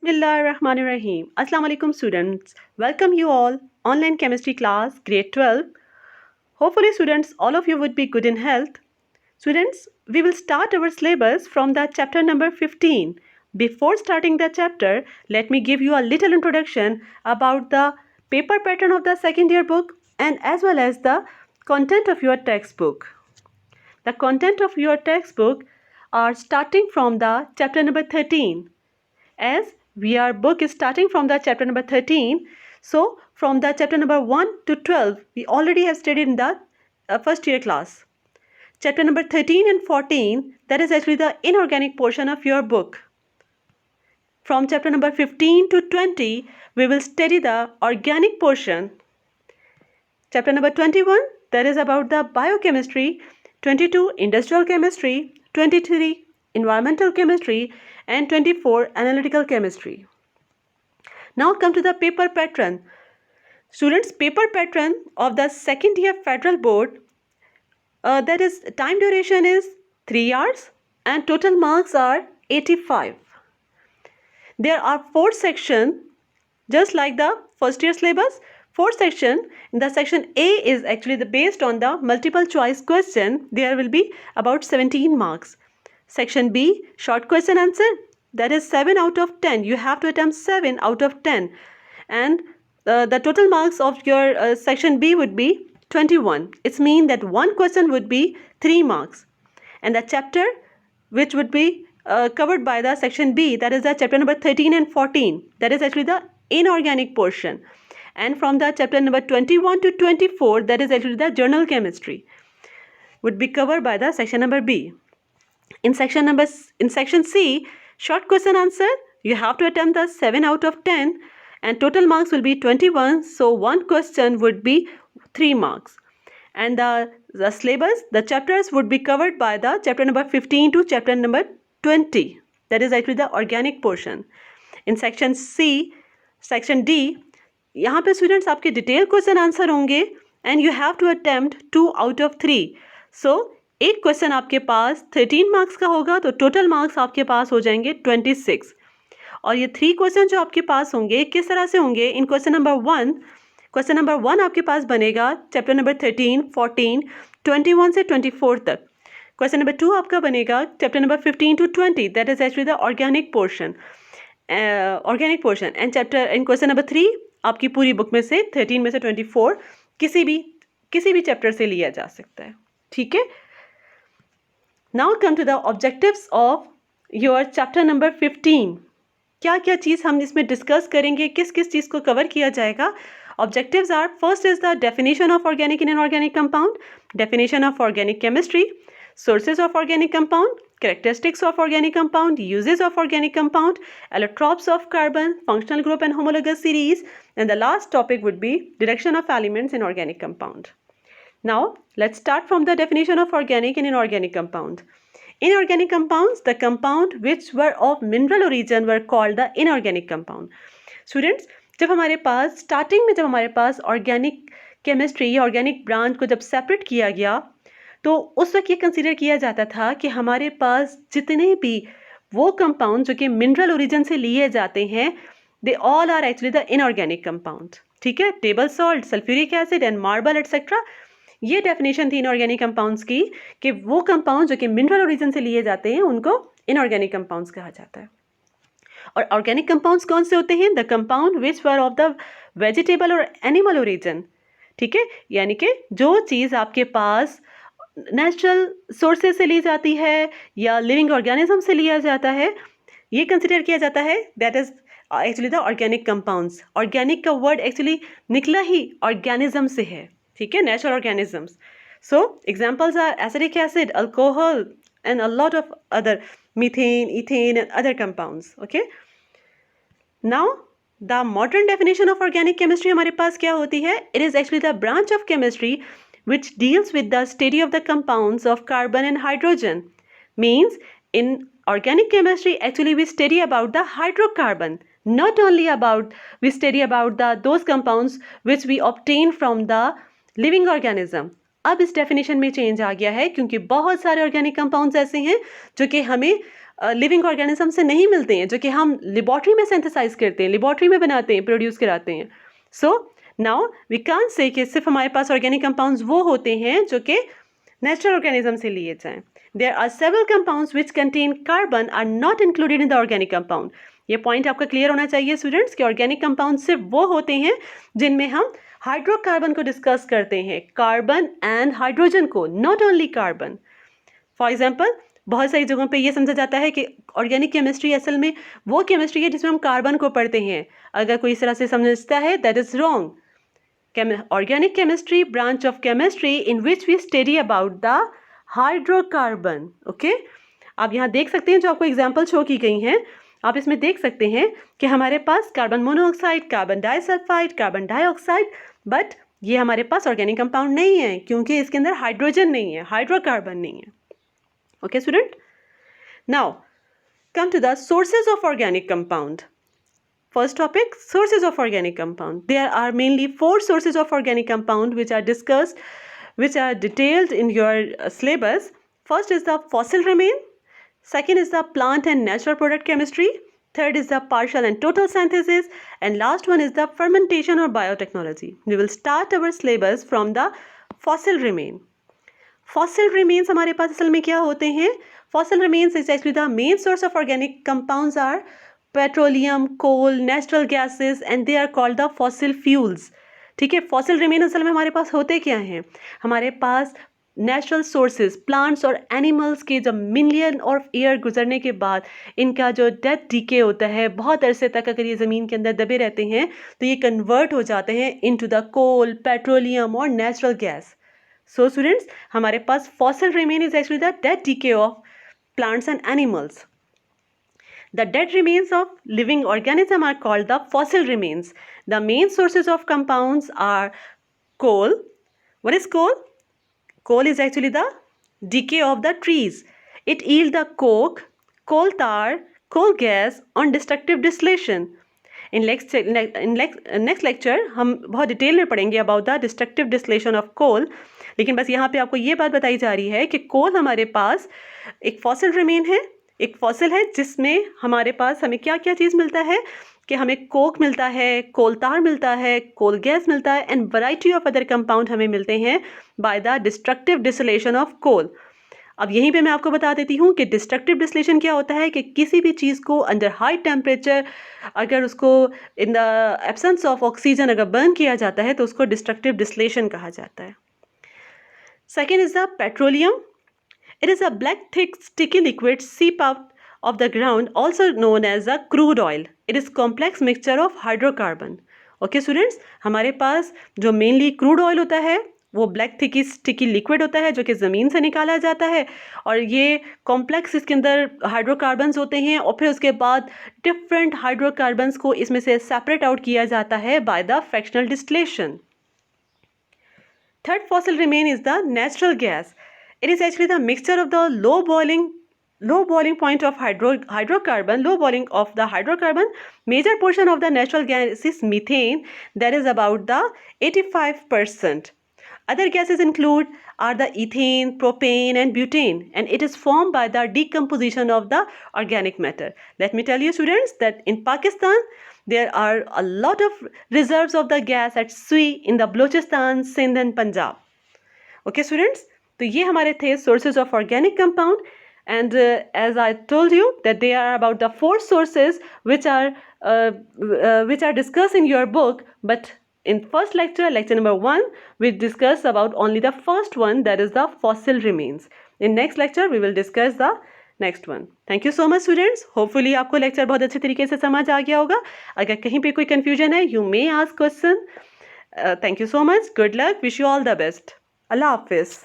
Bismillahirrahmanirrahim. Assalamu alaikum students. Welcome you all online chemistry class grade 12. Hopefully students all of you would be good in health. Students, we will start our syllabus from the chapter number 15. Before starting the chapter, let me give you a little introduction about the paper pattern of the second year book and as well as the content of your textbook. The content of your textbook are starting from the chapter number 13. As our book is starting from the chapter number 13, so from the chapter number 1 to 12, we already have studied in the first year class. Chapter number 13 and 14, that is actually the inorganic portion of your book. From chapter number 15 to 20, we will study the organic portion. Chapter number 21, that is about the biochemistry, 22 industrial chemistry, 23 environmental chemistry, and 24 analytical chemistry. Now come to the paper pattern. Students, paper pattern of the second year federal board, that is time duration is 3 hours and total marks are 85. There are 4 sections, just like the first year syllabus. 4 sections. The section A is actually based on the multiple choice question. There will be about 17 marks. Section B, short question answer, that is 7 out of 10. You have to attempt 7 out of 10. And the total marks of your section B would be 21. It means that one question would be 3 marks. And the chapter which would be covered by the section B, that is the chapter number 13 and 14. That is actually the inorganic portion. And from the chapter number 21 to 24, that is actually the journal chemistry, would be covered by the section number B. In section C, short question answer, you have to attempt the 7 out of 10 and total marks will be 21. So one question would be 3 marks. And the syllabus, the chapters would be covered by the chapter number 15 to chapter number 20. That is actually the organic portion. In section D, यहाँ पे students आपके detailed question answer होंगे and you have to attempt 2 out of 3. So एक question आपके पास 13 marks का होगा तो total marks आपके पास हो जाएंगे 26. और ये 3 क्वेश्चन जो आपके पास होंगे किस तरह से होंगे? इन क्वेश्चन नंबर 1 आपके पास बनेगा चैप्टर नंबर 13, 14, 21 से 24 तक. क्वेश्चन नंबर 2 आपका बनेगा chapter number 15 to 20. That is actually the organic portion. And question number 3 आपकी पूरी बुक में से 13 में से 24 किसी भी चैप्टर से लिया जा सकता है. ठीक है. Now come to the objectives of your chapter number 15. क्या क्या चीज़ हम इसमें डिस्कस करेंगे, किस किस चीज़ को कवर किया जाएगा? Objectives are, first is the definition of organic and inorganic compound, definition of organic chemistry, sources of organic compound, characteristics of organic compound, uses of organic compound, allotropes of carbon, functional group and homologous series, and the last topic would be direction of elements in organic compound. Now, let's start from the definition of organic and inorganic compound. Inorganic compounds, the compound which were of mineral origin were called the inorganic compound. Students, जब हमारे पास starting में organic chemistry या organic branch को जब separate किया गया तो उस वक्त ये कंसीडर किया जाता था कि हमारे पास जितने भी वो कंपाउंड जो कि मिनरल ओरिजिन से लिए जाते हैं, they all are actually the inorganic compound. ठीक है. Table salt, sulphuric acid and marble etcetera, ये डेफिनेशन थी इनऑर्गेनिक कंपाउंड्स की कि वो कंपाउंड जो कि मिनरल ओरिजिन से लिए जाते हैं उनको इनऑर्गेनिक कंपाउंड्स कहा जाता है. और ऑर्गेनिक कंपाउंड्स कौन से होते हैं? The compound which were of the vegetable और एनिमल ओरिजिन. ठीक है. यानी कि जो चीज़ आपके पास नेचुरल सोर्सेज से ली जाती है या लिविंग ऑर्गेनिज्म से लिया जाता है, ये कंसिडर किया जाता है. That is actually the organic compounds. Organic का वर्ड एक्चुअली निकला ही ऑर्गेनिज्म से है. ठीक है. Natural organisms. So examples are acidic acid, alcohol and a lot of other, methane, ethane and other compounds. Okay. Now the modern definition of organic chemistry हमारे पास क्या होती है? It is actually the branch of chemistry which deals with the study of the compounds of carbon and hydrogen. Means in organic chemistry actually we study about the hydrocarbon, not only about we study about those compounds which we obtain from the living organism. अब इस definition में change आ गया है क्योंकि बहुत सारे organic compounds ऐसे हैं जो कि हमें लिविंग ऑर्गेनिज्म से नहीं मिलते हैं, जो कि हम लेबॉर्ट्री में सिंथेसाइज करते हैं, लेबॉर्ट्री में बनाते हैं, प्रोड्यूस कराते हैं. So now we can't say कि सिर्फ हमारे पास ऑर्गेनिक कंपाउंड्स वो होते हैं जो कि नेचुरल ऑर्गेनिज्म से लिए जाएं. There are several compounds which contain carbon are not included in the organic compound. ये पॉइंट आपका क्लियर होना चाहिए स्टूडेंट्स कि ऑर्गेनिक कंपाउंड सिर्फ वो होते हैं जिनमें हम हाइड्रोकार्बन को डिस्कस करते हैं, कार्बन एंड हाइड्रोजन को, not only carbon. For example, बहुत सारी जगहों पे ये समझा जाता है कि ऑर्गेनिक केमिस्ट्री असल में वो केमिस्ट्री है जिसमें हम कार्बन को पढ़ते हैं. अगर कोई इस तरह से समझता है, that is wrong. Organic chemistry branch of chemistry in which we study about the hydrocarbon. Okay? आप यहाँ देख सकते हैं जो आपको एग्जाम्पल शो की गई हैं, आप इसमें देख सकते हैं कि हमारे पास carbon monoxide, carbon disulphide, carbon dioxide, but ये हमारे पास ऑर्गेनिक कंपाउंड नहीं है क्योंकि इसके अंदर हाइड्रोजन नहीं है, हाइड्रोकार्बन नहीं है. Okay student, now come to the sources of organic compound. First topic, sources of organic compound. There are mainly 4 sources of organic compound which are discussed, which are detailed in your syllabus. First is the fossil remain. Second is the plant and natural product chemistry. Third is the partial and total synthesis. And last one is the fermentation or biotechnology. We will start our syllabus from the fossil remain. Fossil remains हमारे पास असल में क्या होते हैं? Fossil remains is actually the main source of organic compounds are petroleum, coal, natural gases and they are called the fossil fuels. ठीक है, fossil remain असल में हमारे पास होते क्या हैं? हमारे पास नेचुरल सोर्सेज, प्लांट्स और एनिमल्स के जब मिलियन ऑफ ईयर गुजरने के बाद इनका जो डेथ डीके होता है, बहुत अरसे तक अगर ये ज़मीन के अंदर दबे रहते हैं तो ये कन्वर्ट हो जाते हैं इनटू द कोल, पेट्रोलियम और नेचुरल गैस. सो स्टूडेंट्स, हमारे पास fossil remain is actually the death decay of plants and animals. The dead remains of living organisms are called the fossil remains. The main sources of compounds are coal. What is coal? Coal is actually the decay of the trees. It yields the coke, coal tar, coal gas on destructive distillation. In next lecture हम बहुत detail में पढ़ेंगे about the destructive distillation of coal. लेकिन बस यहाँ पे आपको ये बात बताई जा रही है कि कोल हमारे पास एक फॉसिल रिमेन है, एक फॉसिल है जिसमें हमारे पास हमें क्या क्या चीज़ मिलता है कि हमें कोक मिलता है, कोल तार मिलता है, कोल गैस मिलता है and variety of other compound हमें मिलते हैं by the destructive distillation of coal. अब यहीं पे मैं आपको बता देती हूँ कि डिस्ट्रक्टिव डिस्टिलेशन क्या होता है कि किसी भी चीज़ को अंडर हाई टेम्परेचर अगर उसको in the absence of oxygen अगर बर्न किया जाता है तो उसको डिस्ट्रक्टिव डिस्टिलेशन कहा जाता है. Second is the petroleum. It is a black, thick, sticky liquid seep out of the ground, also known as a crude oil. It is complex mixture of hydrocarbon. Okay, students, हमारे पास जो mainly crude oil होता है वो black, thick, sticky liquid होता है जो कि ज़मीन से निकाला जाता है और ये complex इसके अंदर hydrocarbons होते हैं और फिर उसके बाद different hydrocarbons को इसमें से separate out किया जाता है by the fractional distillation. Third fossil remain is the natural gas. It is actually the mixture of the low boiling point of hydrocarbon, low boiling of the hydrocarbon. Major portion of the natural gas is methane, that is about the 85%. Other gases include are the ethane, propane and butane, and it is formed by the decomposition of the organic matter. Let me tell you students that in Pakistan there are a lot of reserves of the gas at Sui in the Balochistan, Sindh and Punjab. Okay students, तो ये हमारे थे sources of organic compound and as I told you that they are about the 4 sources which are discussed in your book, but in first lecture number 1, we discuss about only the first one, that is the fossil remains. In next lecture we will discuss the next one. Thank you so much students. Hopefully आपको lecture बहुत अच्छे तरीके से समझ आ गया होगा. अगर कहीं पे कोई confusion है, you may ask question. Thank you so much. Good luck. Wish you all the best. Allah Hafiz.